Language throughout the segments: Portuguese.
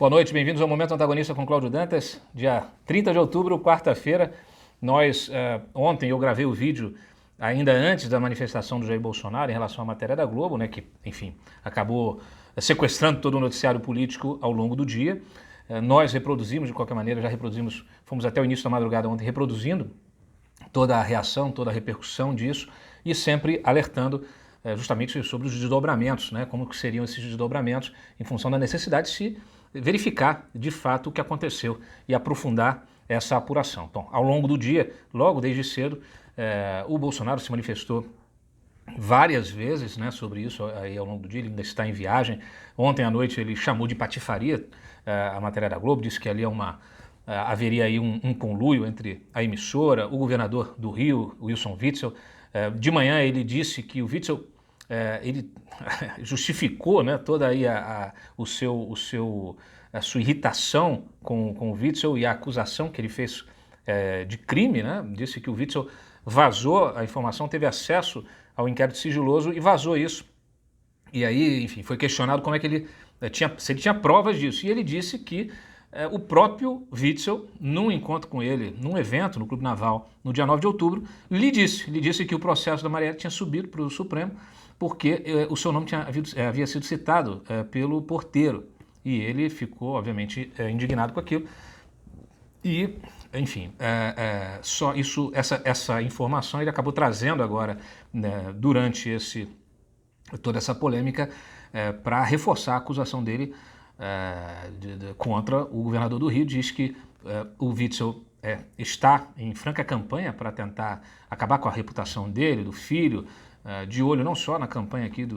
Boa noite, bem-vindos ao Momento Antagonista com Cláudio Dantas, dia 30 de outubro, quarta-feira. Ontem eu gravei o vídeo ainda antes da manifestação do Jair Bolsonaro em relação à matéria da Globo, né, que, enfim, acabou sequestrando todo o noticiário político ao longo do dia. Nós reproduzimos, de qualquer maneira, já reproduzimos, fomos até o início da madrugada ontem reproduzindo toda a reação, toda a repercussão disso e sempre alertando justamente sobre os desdobramentos, né, como que seriam esses desdobramentos em função da necessidade de se verificar de fato o que aconteceu e aprofundar essa apuração. Então, ao longo do dia, logo desde cedo, o Bolsonaro se manifestou várias vezes, né, sobre isso aí ao longo do dia. Ele ainda está em viagem. Ontem à noite ele chamou de patifaria a matéria da Globo, disse que ali haveria aí um conluio entre a emissora, o governador do Rio, Wilson Witzel. De manhã ele disse que o Witzel ele justificou, né, toda aí a sua irritação com o Witzel e a acusação que ele fez de crime, né? Disse que o Witzel vazou a informação, teve acesso ao inquérito sigiloso e vazou isso. E aí, enfim, foi questionado como é que ele se ele tinha provas disso. E ele disse que o próprio Witzel, num encontro com ele, num evento no Clube Naval, no dia 9 de outubro, lhe disse que o processo da Marielle tinha subido para o Supremo porque o seu nome havia sido citado pelo porteiro. E ele ficou, obviamente, indignado com aquilo. E, enfim, essa informação ele acabou trazendo agora, né, durante toda essa polêmica, para reforçar a acusação dele contra o governador do Rio. Diz que o Witzel está em franca campanha para tentar acabar com a reputação dele, do filho, de olho não só na campanha aqui da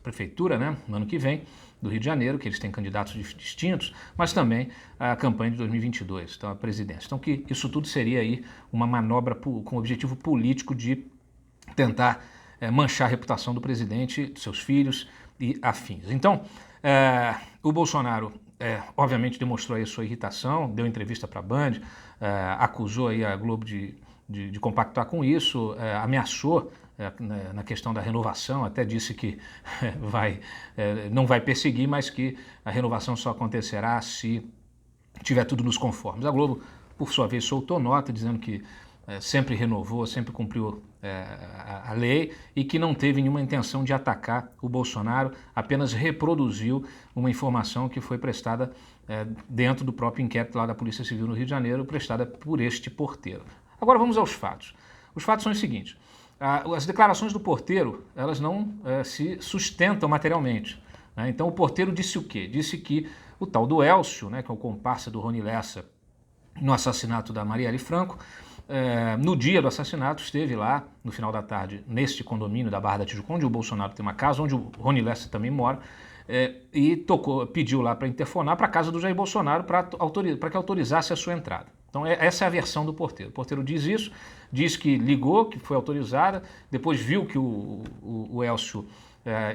prefeitura, né, no ano que vem, do Rio de Janeiro, que eles têm candidatos distintos, mas também a campanha de 2022, então a presidência. Então que isso tudo seria aí uma manobra com objetivo político de tentar manchar a reputação do presidente, dos seus filhos e afins. Então, o Bolsonaro, obviamente, demonstrou aí a sua irritação, deu entrevista para a Band, acusou aí a Globo de compactuar com isso, ameaçou na questão da renovação, até disse que não vai perseguir, mas que a renovação só acontecerá se tiver tudo nos conformes. A Globo, por sua vez, soltou nota dizendo que sempre renovou, sempre cumpriu a lei e que não teve nenhuma intenção de atacar o Bolsonaro, apenas reproduziu uma informação que foi prestada dentro do próprio inquérito lá da Polícia Civil no Rio de Janeiro, prestada por este porteiro. Agora vamos aos fatos. Os fatos são os seguintes. As declarações do porteiro, elas não se sustentam materialmente, né? Então o porteiro disse o quê? Disse que o tal do Elcio, né, que é o comparsa do Rony Lessa no assassinato da Marielle Franco, no dia do assassinato esteve lá, no final da tarde, neste condomínio da Barra da Tijuca, onde o Bolsonaro tem uma casa, onde o Rony Lessa também mora, e pediu lá para interfonar para a casa do Jair Bolsonaro para que autorizasse a sua entrada. Então essa é a versão do porteiro. O porteiro diz isso, diz que ligou, que foi autorizada, depois viu que o Elcio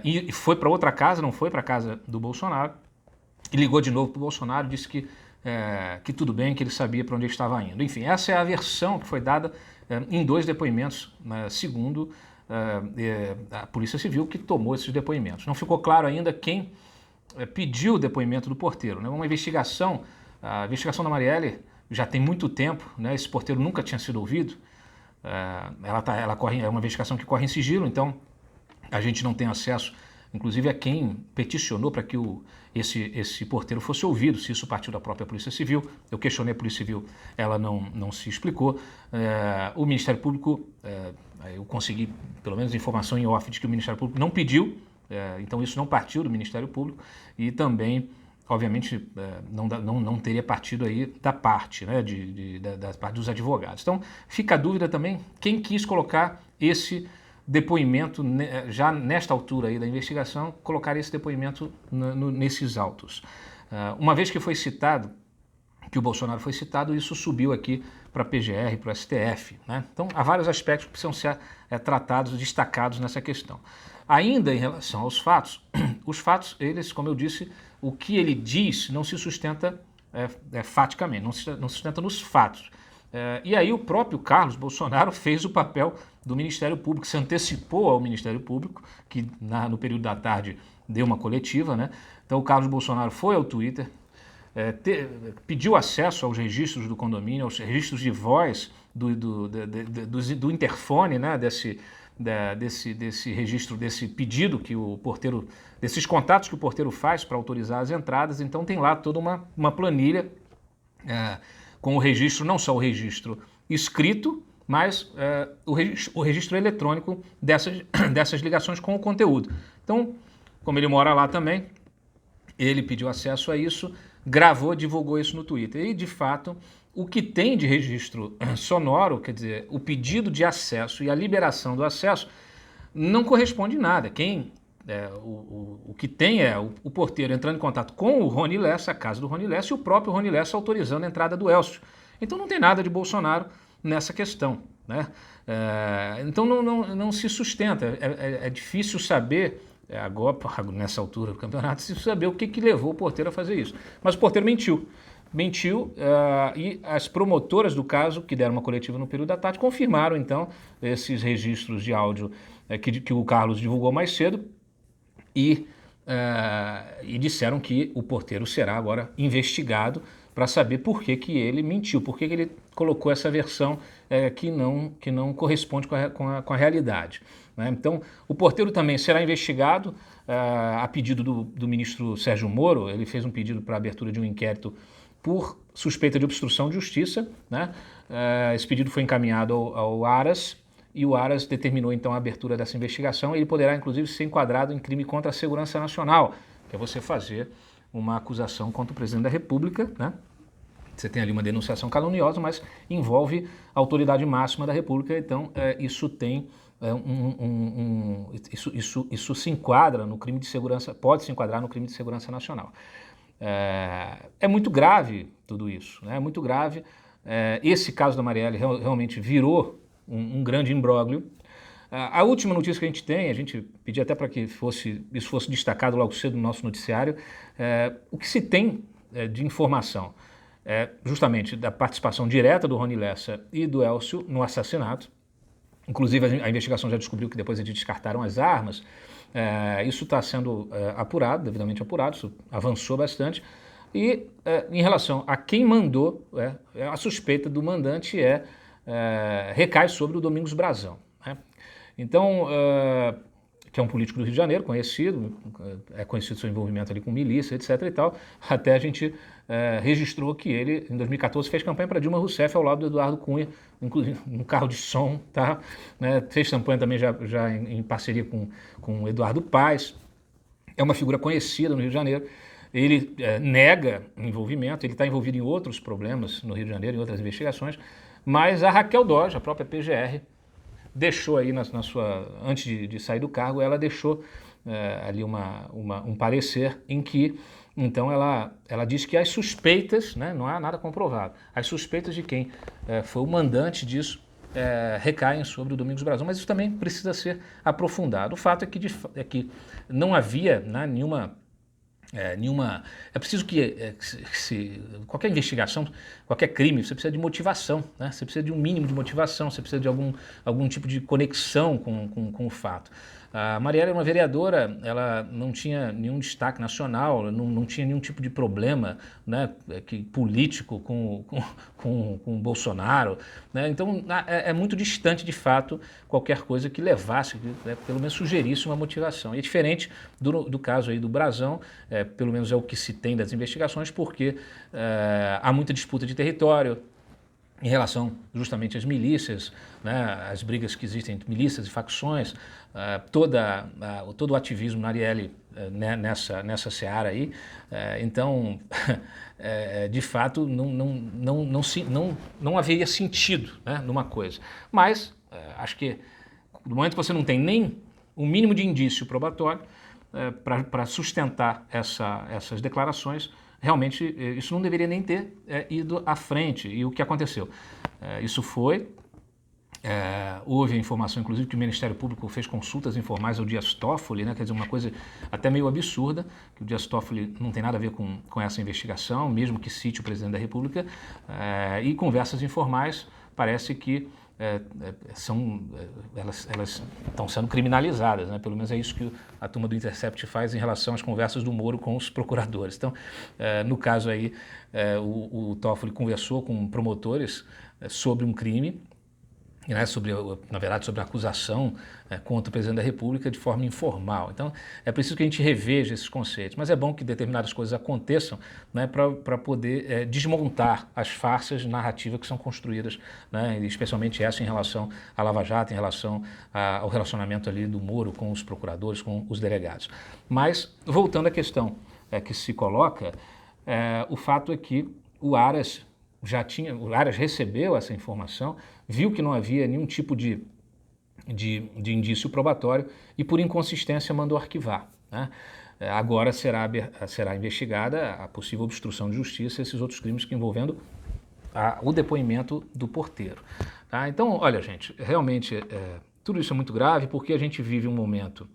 e foi para outra casa, não foi para a casa do Bolsonaro, e ligou de novo para o Bolsonaro, disse que tudo bem, que ele sabia para onde ele estava indo. Enfim, essa é a versão que foi dada em dois depoimentos, segundo a Polícia Civil, que tomou esses depoimentos. Não ficou claro ainda quem pediu o depoimento do porteiro, né? A investigação da Marielle já tem muito tempo, né? Esse porteiro nunca tinha sido ouvido. É uma investigação que corre em sigilo, então a gente não tem acesso, inclusive, a quem peticionou para que esse porteiro fosse ouvido, se isso partiu da própria Polícia Civil. Eu questionei a Polícia Civil, ela não se explicou. O Ministério Público, eu consegui, pelo menos, informação em off de que o Ministério Público não pediu, então isso não partiu do Ministério Público e também, obviamente, não teria partido aí da parte, né, da parte dos advogados. Então, fica a dúvida também quem quis colocar esse depoimento, já nesta altura aí da investigação, colocar esse depoimento nesses autos. Uma vez que foi citado, que o Bolsonaro foi citado, isso subiu aqui para a PGR, para o STF, né? Então, há vários aspectos que precisam ser tratados, destacados nessa questão. Ainda em relação aos fatos, os fatos, eles, como eu disse, o que ele diz não se sustenta faticamente, não se sustenta nos fatos. E aí o próprio Carlos Bolsonaro fez o papel do Ministério Público, se antecipou ao Ministério Público, que no período da tarde deu uma coletiva, né? Então o Carlos Bolsonaro foi ao Twitter, pediu acesso aos registros do condomínio, aos registros de voz do interfone, né, desse registro, desse pedido que o porteiro, desses contatos que o porteiro faz para autorizar as entradas. Então tem lá toda uma planilha com o registro, não só o registro escrito, mas o registro eletrônico dessas ligações com o conteúdo. Então, como ele mora lá também, ele pediu acesso a isso, gravou, divulgou isso no Twitter. E, de fato, o que tem de registro sonoro, quer dizer, o pedido de acesso e a liberação do acesso, não corresponde em nada. O que tem é o porteiro entrando em contato com o Rony Lessa, a casa do Rony Lessa, e o próprio Rony Lessa autorizando a entrada do Elcio. Então não tem nada de Bolsonaro nessa questão, né? Então não se sustenta. É difícil saber, agora, nessa altura do campeonato, se saber o que levou o porteiro a fazer isso. Mas o porteiro mentiu. E as promotoras do caso, que deram uma coletiva no período da tarde, confirmaram, então, esses registros de áudio que o Carlos divulgou mais cedo e disseram que o porteiro será agora investigado para saber por que ele mentiu, por que ele colocou essa versão que não corresponde com a realidade, né? Então, o porteiro também será investigado a pedido do ministro Sérgio Moro. Ele fez um pedido para a abertura de um inquérito por suspeita de obstrução de justiça, né? Esse pedido foi encaminhado ao Aras, e o Aras determinou então a abertura dessa investigação. Ele poderá inclusive ser enquadrado em crime contra a segurança nacional, que é você fazer uma acusação contra o presidente da República, né? Você tem ali uma denunciação caluniosa, mas envolve a autoridade máxima da República. Então isso tem isso se enquadra no crime de segurança, pode se enquadrar no crime de segurança nacional. É muito grave tudo isso, né? É muito grave. Esse caso da Marielle realmente virou um grande imbróglio. A última notícia que a gente pediu até para que isso fosse destacado logo cedo no nosso noticiário, o que se tem de informação justamente da participação direta do Rony Lessa e do Elcio no assassinato. Inclusive a investigação já descobriu que depois eles descartaram as armas. Isso está sendo apurado, devidamente apurado, isso avançou bastante. E em relação a quem mandou, a suspeita do mandante recai sobre o Domingos Brazão, né? Então, que é um político do Rio de Janeiro, conhecido, é conhecido seu envolvimento ali com milícia, etc. e tal. Até a gente registrou que ele, em 2014, fez campanha para Dilma Rousseff ao lado do Eduardo Cunha, inclusive um carro de som, tá? Né? Fez campanha também já em parceria com o Eduardo Paes. É uma figura conhecida no Rio de Janeiro. Ele nega envolvimento, ele está envolvido em outros problemas no Rio de Janeiro, em outras investigações, mas a Raquel Dodge, a própria PGR, deixou aí antes de sair do cargo, ela deixou ali um parecer em que, então, ela diz que as suspeitas, né, não há nada comprovado, as suspeitas de quem foi o mandante disso recaem sobre o Domingos Brazão, mas isso também precisa ser aprofundado. O fato é que não havia, né, nenhuma. É preciso que qualquer investigação, qualquer crime, você precisa de motivação, né? Você precisa de um mínimo de motivação, você precisa de algum tipo de conexão com o fato. A Marielle era uma vereadora, ela não tinha nenhum destaque nacional, não tinha nenhum tipo de problema, né, político com o Bolsonaro, né? Então é muito distante de fato qualquer coisa que levasse, pelo menos sugerisse uma motivação. E é diferente do caso aí do Brazão, pelo menos é o que se tem das investigações, porque há muita disputa de território em relação justamente às milícias, né, as brigas que existem entre milícias e facções, todo o ativismo na Marielle nessa seara aí. Então, de fato, não haveria sentido, né, numa coisa. Mas acho que no momento que você não tem nem o mínimo de indício probatório para sustentar essas declarações, realmente isso não deveria nem ter ido à frente. E o que aconteceu? Houve a informação, inclusive, que o Ministério Público fez consultas informais ao Dias Toffoli, né? Quer dizer, uma coisa até meio absurda, que o Dias Toffoli não tem nada a ver com essa investigação, mesmo que cite o presidente da República, e conversas informais, parece que elas estão sendo criminalizadas, né? Pelo menos é isso que a turma do Intercept faz em relação às conversas do Moro com os procuradores. Então, no caso aí, o Toffoli conversou com promotores sobre um crime, né, na verdade, sobre a acusação contra o presidente da República de forma informal. Então, é preciso que a gente reveja esses conceitos, mas é bom que determinadas coisas aconteçam, né, para poder desmontar as farsas narrativas que são construídas, né, especialmente essa em relação à Lava Jato, em relação ao relacionamento ali do Moro com os procuradores, com os delegados. Mas, voltando à questão que se coloca, o fato é que o Aras recebeu essa informação, viu que não havia nenhum tipo de indício probatório e, por inconsistência, mandou arquivar, né? Agora será investigada a possível obstrução de justiça e esses outros crimes que envolvendo o depoimento do porteiro. Tá? Então, olha, gente, realmente tudo isso é muito grave porque a gente vive um momento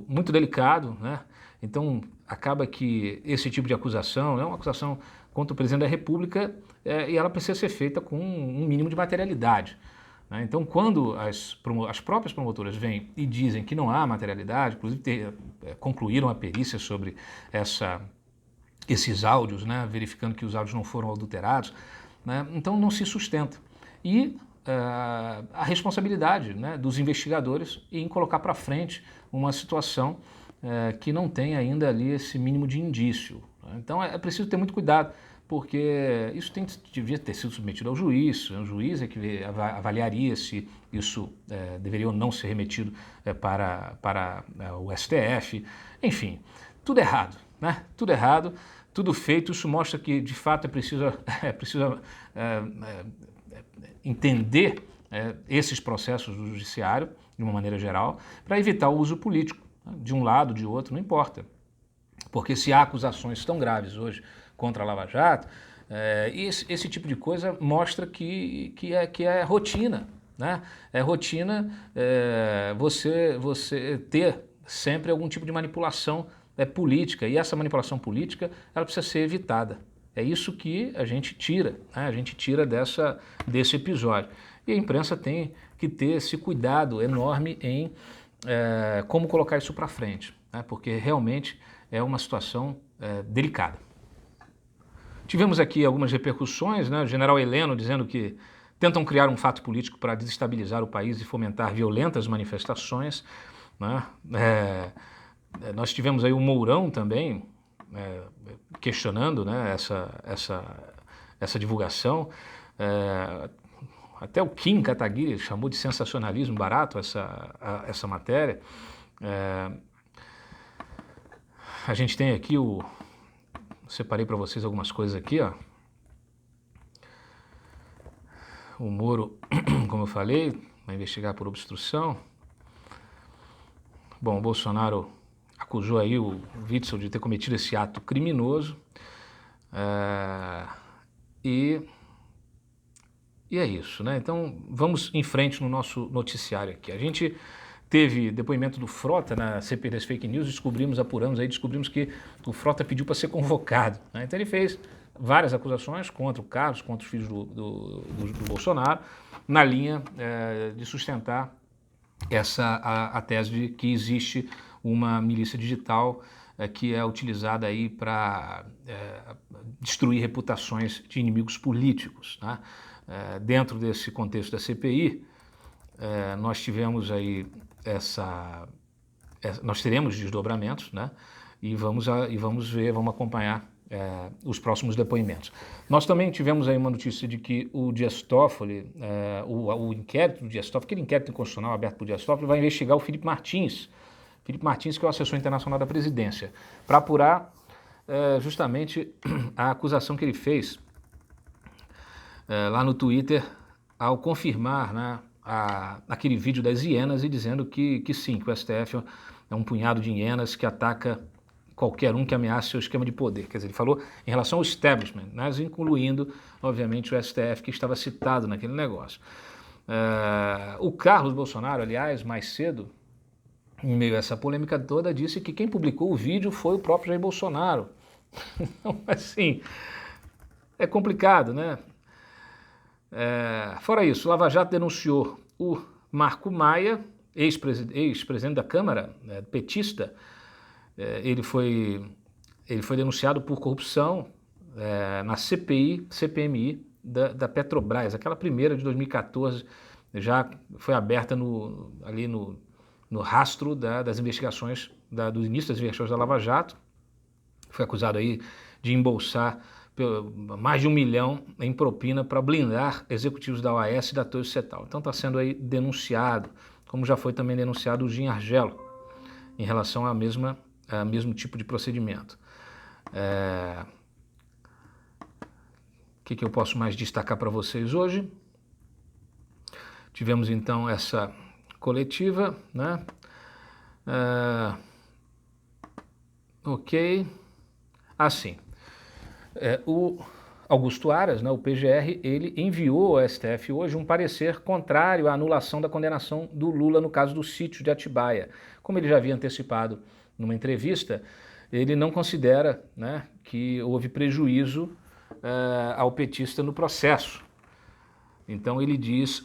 muito delicado, né? Então, acaba que esse tipo de acusação é uma acusação contra o presidente da República e ela precisa ser feita com um mínimo de materialidade, né? Então, quando as próprias promotoras vêm e dizem que não há materialidade, inclusive concluíram a perícia sobre esses áudios, né, verificando que os áudios não foram adulterados, né, então não se sustenta. E a responsabilidade, né, dos investigadores em colocar para frente uma situação que não tem ainda ali esse mínimo de indício. Então é preciso ter muito cuidado, porque isso devia ter sido submetido ao juiz, o juiz é que avaliaria se isso deveria ou não ser remetido para o STF, enfim, tudo errado, né? Tudo errado, tudo feito. Isso mostra que de fato é preciso entender esses processos do judiciário de uma maneira geral para evitar o uso político, né? De um lado, de outro, não importa. Porque se há acusações tão graves hoje contra a Lava Jato, esse tipo de coisa mostra que é rotina, né? É rotina você ter sempre algum tipo de manipulação política, e essa manipulação política ela precisa ser evitada. É isso que a gente tira, né? A gente tira desse episódio. E a imprensa tem que ter esse cuidado enorme em como colocar isso para frente, né? Porque realmente é uma situação delicada. Tivemos aqui algumas repercussões, né? O general Heleno dizendo que tentam criar um fato político para desestabilizar o país e fomentar violentas manifestações, né? Nós tivemos aí o Mourão também questionando, né, essa divulgação. Até o Kim Kataguiri chamou de sensacionalismo barato essa matéria. A gente tem aqui separei para vocês algumas coisas aqui, ó. O Moro, como eu falei, vai investigar por obstrução. Bom, o Bolsonaro acusou aí o Witzel de ter cometido esse ato criminoso. E é isso, né? Então vamos em frente no nosso noticiário aqui. A gente teve depoimento do Frota na CPI das fake news, descobrimos que o Frota pediu para ser convocado, né? Então ele fez várias acusações contra o Carlos, contra os filhos do Bolsonaro, na linha de sustentar a tese de que existe uma milícia digital que é utilizada aí para destruir reputações de inimigos políticos, né? Dentro desse contexto da CPI, nós tivemos aí nós teremos desdobramentos, né? E vamos acompanhar os próximos depoimentos. Nós também tivemos aí uma notícia de que o Dias Toffoli, o inquérito do Dias Toffoli, aquele inquérito inconstitucional aberto por Dias Toffoli, vai investigar o Felipe Martins, que é o assessor internacional da presidência, para apurar justamente a acusação que ele fez lá no Twitter ao confirmar, né, aquele vídeo das hienas e dizendo que sim, que o STF é um punhado de hienas que ataca qualquer um que ameace seu esquema de poder. Quer dizer, ele falou em relação ao establishment, mas incluindo, obviamente, o STF que estava citado naquele negócio. O Carlos Bolsonaro, aliás, mais cedo, em meio a essa polêmica toda, disse que quem publicou o vídeo foi o próprio Jair Bolsonaro. Então, assim, é complicado, né? Fora isso, Lava Jato denunciou o Marco Maia, ex-presidente da Câmara, petista. Ele foi denunciado por corrupção na CPMI da Petrobras, aquela primeira de 2014, já foi aberta ali no rastro das investigações, do início das investigações da Lava Jato. Foi acusado aí de embolsar mais de 1 milhão em propina para blindar executivos da OAS e da Toyo Setal. Então está sendo aí denunciado, como já foi também denunciado o Gin Argelo, em relação ao mesmo tipo de procedimento. O que eu posso mais destacar para vocês hoje? Tivemos então essa coletiva, né? Ok. Assim, o Augusto Aras, né, o PGR, ele enviou ao STF hoje um parecer contrário à anulação da condenação do Lula no caso do sítio de Atibaia. Como ele já havia antecipado numa entrevista, ele não considera, né, que houve prejuízo ao petista no processo. Então ele diz,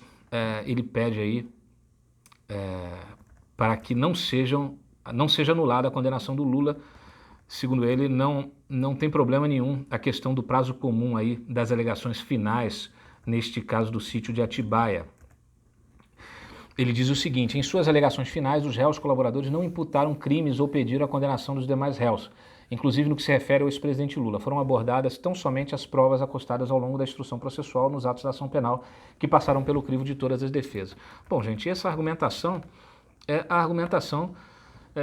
ele pede aí para que não seja anulada a condenação do Lula. Segundo ele, não tem problema nenhum a questão do prazo comum aí das alegações finais, neste caso do sítio de Atibaia. Ele diz o seguinte: em suas alegações finais, os réus colaboradores não imputaram crimes ou pediram a condenação dos demais réus, inclusive no que se refere ao ex-presidente Lula. Foram abordadas tão somente as provas acostadas ao longo da instrução processual nos atos da ação penal que passaram pelo crivo de todas as defesas. Bom, gente, essa argumentação é a argumentação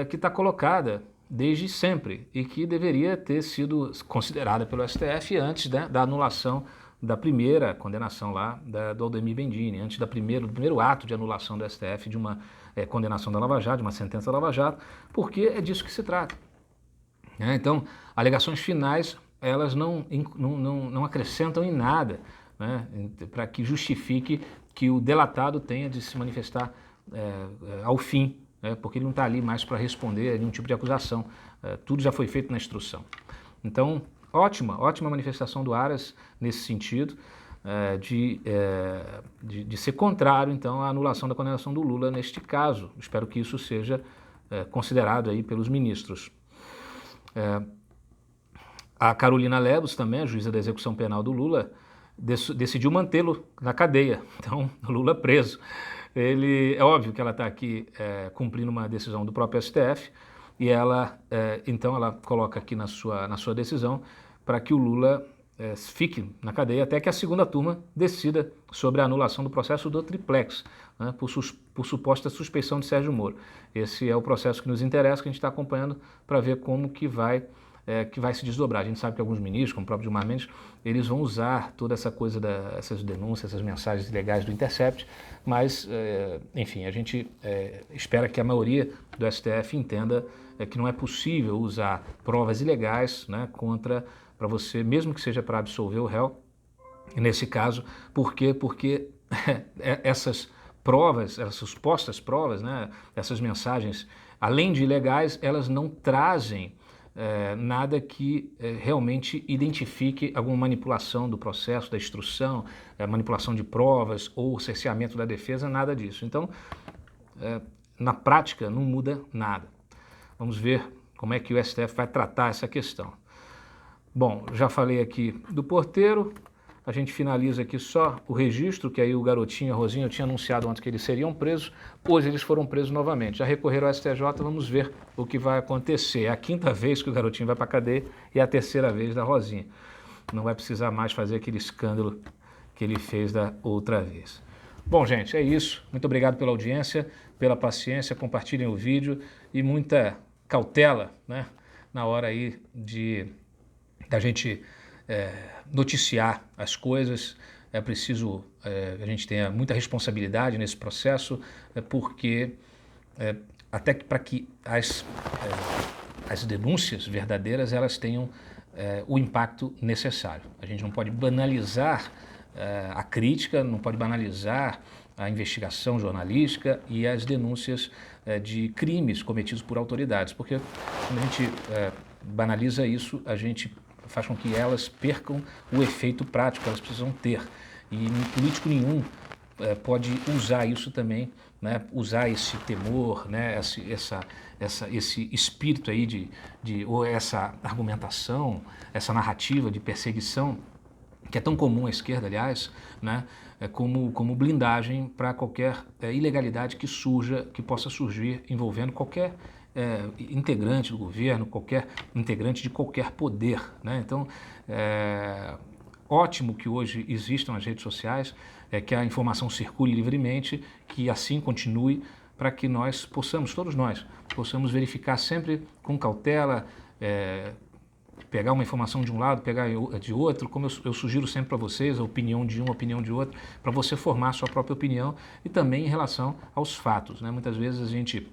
que está colocada desde sempre e que deveria ter sido considerada pelo STF antes, né, da anulação da primeira condenação lá do Aldemir Bendini, antes do primeiro ato de anulação do STF de uma condenação da Lava Jato, de uma sentença da Lava Jato, porque é disso que se trata. Então, alegações finais, elas não acrescentam em nada, né, para que justifique que o delatado tenha de se manifestar ao fim, porque ele não está ali mais para responder a nenhum tipo de acusação. Tudo já foi feito na instrução. Então, ótima manifestação do Aras nesse sentido, de ser contrário, então, à anulação da condenação do Lula neste caso. Espero que isso seja considerado aí pelos ministros. A Carolina Lebos, também, a juíza da execução penal do Lula, decidiu mantê-lo na cadeia. Então, o Lula preso. É óbvio que ela está aqui cumprindo uma decisão do próprio STF e então ela coloca aqui na sua decisão para que o Lula fique na cadeia até que a segunda turma decida sobre a anulação do processo do triplex, né, por suposta suspeição de Sérgio Moro. Esse é o processo que nos interessa, que a gente está acompanhando para ver como que vai se desdobrar. A gente sabe que alguns ministros, como o próprio Gilmar Mendes, eles vão usar toda essa coisa, essas denúncias, essas mensagens ilegais do Intercept, mas, enfim, a gente espera que a maioria do STF entenda que não é possível usar provas ilegais, né, para você, mesmo que seja para absolver o réu, nesse caso. Por quê? Porque essas provas, essas supostas provas, né, essas mensagens, além de ilegais, elas não trazem nada que realmente identifique alguma manipulação do processo, da instrução, manipulação de provas ou cerceamento da defesa, nada disso. Então, na prática, não muda nada. Vamos ver como é que o STF vai tratar essa questão. Bom, já falei aqui do porteiro. A gente finaliza aqui só o registro, que aí o Garotinho e a Rosinha, eu tinha anunciado antes que eles seriam presos, hoje eles foram presos novamente. Já recorreram ao STJ, vamos ver o que vai acontecer. É a quinta vez que o Garotinho vai para a cadeia e é a terceira vez da Rosinha. Não vai precisar mais fazer aquele escândalo que ele fez da outra vez. Bom, gente, é isso. Muito obrigado pela audiência, pela paciência, compartilhem o vídeo e muita cautela, né, na hora aí da gente noticiar as coisas. É preciso que a gente tenha muita responsabilidade nesse processo, porque até para que as denúncias verdadeiras elas tenham o impacto necessário. A gente não pode banalizar a crítica, não pode banalizar a investigação jornalística e as denúncias de crimes cometidos por autoridades, porque quando a gente banaliza isso, a gente faz com que elas percam o efeito prático que elas precisam ter. e político nenhum pode usar isso também, né, usar esse temor, né, esse espírito aí ou essa argumentação, essa narrativa de perseguição, que é tão comum à esquerda, aliás, né, como blindagem para qualquer ilegalidade que surja, que possa surgir envolvendo qualquer integrante do governo, qualquer integrante de qualquer poder, né? Então, ótimo que hoje existam as redes sociais, que a informação circule livremente, que assim continue, para que nós possamos, todos nós, possamos verificar sempre com cautela, pegar uma informação de um lado, pegar de outro, como eu sugiro sempre para vocês, a opinião de um, a opinião de outro, para você formar a sua própria opinião e também em relação aos fatos, né? Muitas vezes a gente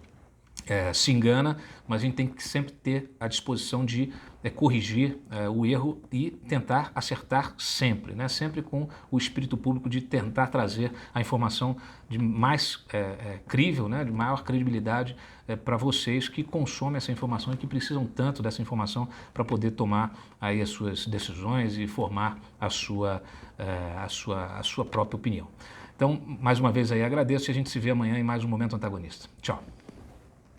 se engana, mas a gente tem que sempre ter a disposição de corrigir o erro e tentar acertar sempre, né? Sempre com o espírito público de tentar trazer a informação de mais crível, né? De maior credibilidade para vocês que consomem essa informação e que precisam tanto dessa informação para poder tomar aí as suas decisões e formar a sua própria opinião. Então, mais uma vez aí agradeço e a gente se vê amanhã em mais um Momento Antagonista. Tchau.